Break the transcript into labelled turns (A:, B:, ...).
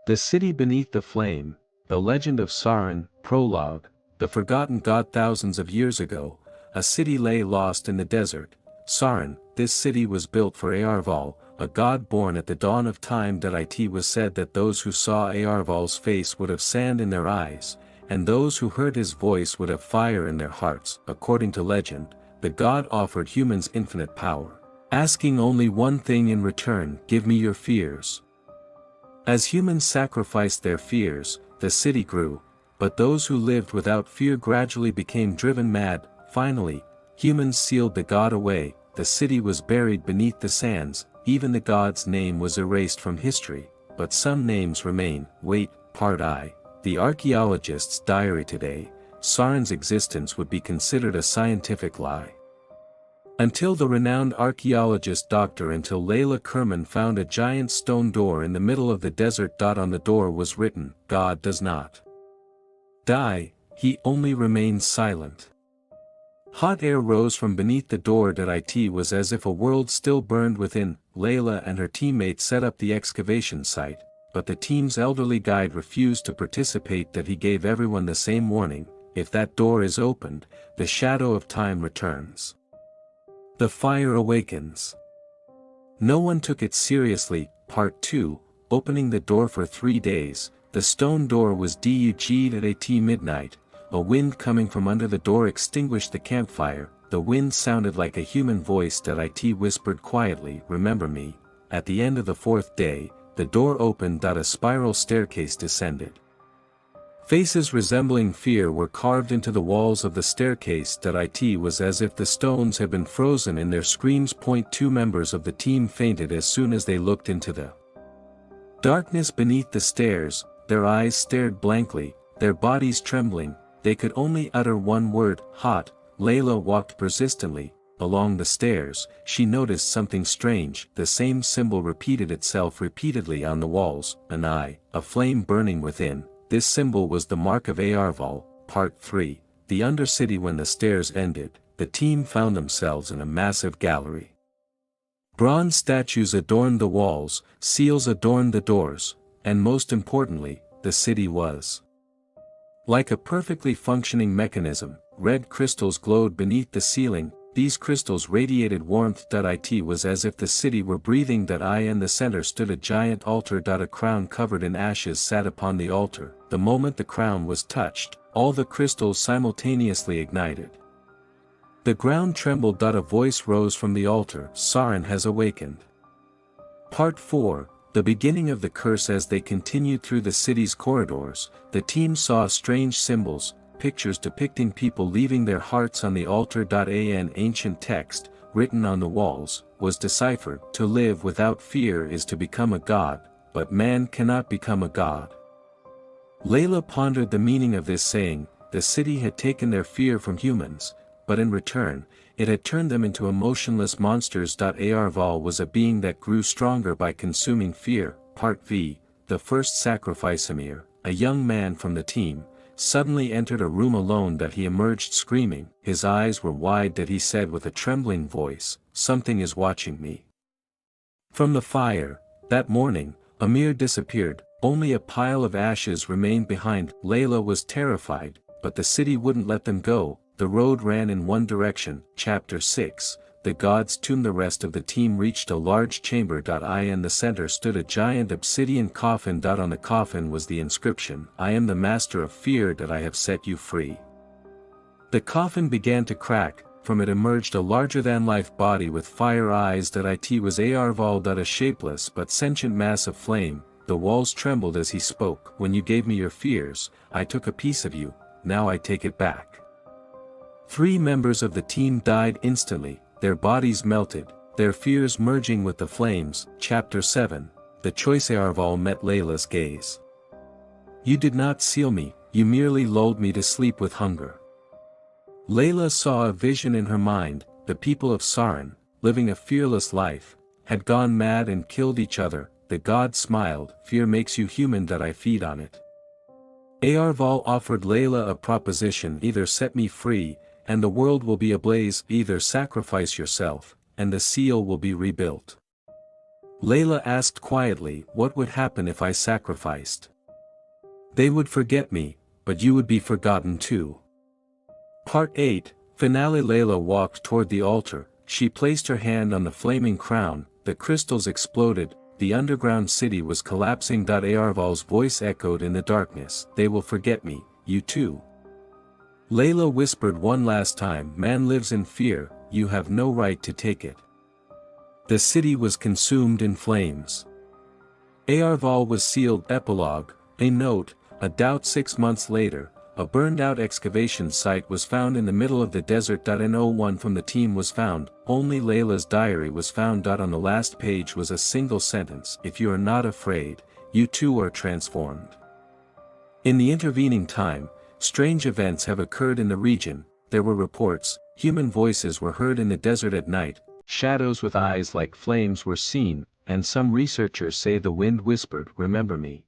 A: The City Beneath the Flame, The Legend of Sahrin, Prologue. The forgotten god. Thousands of years ago, a city lay lost in the desert, Sahrin. This city was built for Arval, a god born at the dawn of time. It was said that those who saw Arval's face would have sand in their eyes, and those who heard his voice would have fire in their hearts. According to legend, the god offered humans infinite power, asking only one thing in return: give me your fears. As humans sacrificed their fears, the city grew, but those who lived without fear gradually became driven mad. Finally, humans sealed the god away, the city was buried beneath the sands, even the god's name was erased from history, but some names remain. Wait, Part I. The archaeologist's diary. Today, Sahrin's existence would be considered a scientific lie. Until the renowned archaeologist Dr. Layla Kerman found a giant stone door in the middle of the desert. On the door was written, "God does not die, he only remains silent." Hot air rose from beneath the door. It was as if a world still burned within. Layla and her teammates set up the excavation site, but the team's elderly guide refused to participate. He gave everyone the same warning: if that door is opened, the shadow of time returns. The fire awakens. No one took it seriously. Part 2, opening the door for 3 days. The stone door was dug at midnight. A wind coming from under the door extinguished the campfire. The wind sounded like a human voice. It whispered quietly, "Remember me." At the end of the 4th day, the door opened. A spiral staircase descended. Faces resembling fear were carved into the walls of the staircase. It was as if the stones had been frozen in their screams. 2 members of the team fainted as soon as they looked into the darkness beneath the stairs. Their eyes stared blankly, their bodies trembling. They could only utter one word: hot. Layla walked persistently along the stairs. She noticed something strange. The same symbol repeated itself repeatedly on the walls: an eye, a flame burning within. This symbol was the mark of Arval. Part 3, the Undercity. When the stairs ended, the team found themselves in a massive gallery. Bronze statues adorned the walls, seals adorned the doors, and most importantly, the city was like a perfectly functioning mechanism. Red crystals glowed beneath the ceiling. These crystals radiated warmth. It was as if the city were breathing. In the center stood a giant altar. A crown covered in ashes sat upon the altar. The moment the crown was touched, all the crystals simultaneously ignited. The ground trembled. A voice rose from the altar: "Sahrin has awakened." Part 4, the beginning of the curse. As they continued through the city's corridors, the team saw strange symbols, pictures depicting people leaving their hearts on the altar. An ancient text, written on the walls, was deciphered: "To live without fear is to become a god, but man cannot become a god." Layla pondered the meaning of this saying. The city had taken their fear from humans, but in return, it had turned them into emotionless monsters. Arval was a being that grew stronger by consuming fear. Part V, the first sacrifice. Amir, a young man from the team, suddenly entered a room alone. He emerged screaming. His eyes were wide. He said with a trembling voice, "Something is watching me." From the fire, that morning, Amir disappeared. Only a pile of ashes remained behind. Layla was terrified, but the city wouldn't let them go. The road ran in one direction. Chapter 6, the god's tomb. The rest of the team reached a large chamber. In the center stood a giant obsidian coffin. On the coffin was the inscription: "I am the master of fear. I have set you free." The coffin began to crack. From it emerged a larger-than-life body with fire eyes. It was Arval. A shapeless but sentient mass of flame. The walls trembled as he spoke. "When you gave me your fears, I took a piece of you, now I take it back." 3 members of the team died instantly, their bodies melted, their fears merging with the flames. Chapter 7, the choice. Arval met Layla's gaze. "You did not seal me, you merely lulled me to sleep with hunger." Layla saw a vision in her mind: the people of Sahrin, living a fearless life, had gone mad and killed each other. The god smiled: "Fear makes you human. I feed on it." Arval offered Layla a proposition: "Either set me free, and the world will be ablaze, either sacrifice yourself, and the seal will be rebuilt." Layla asked quietly, what would happen if I sacrificed? They would forget me, but you would be forgotten too. Part 8, Finale. Layla walked toward the altar, she placed her hand on the flaming crown, the crystals exploded, the underground city was collapsing. Arval's voice echoed in the darkness, they will forget me, you too. Layla whispered one last time, man lives in fear, you have no right to take it. The city was consumed in flames. Arval was sealed. Epilogue, a note, a doubt. 6 months later, a burned-out excavation site was found in the middle of the desert. No one from the team was found, only Layla's diary was found. On the last page was a single sentence, if you are not afraid, you too are transformed. In the intervening time, strange events have occurred in the region, there were reports, human voices were heard in the desert at night, shadows with eyes like flames were seen, and some researchers say the wind whispered, remember me.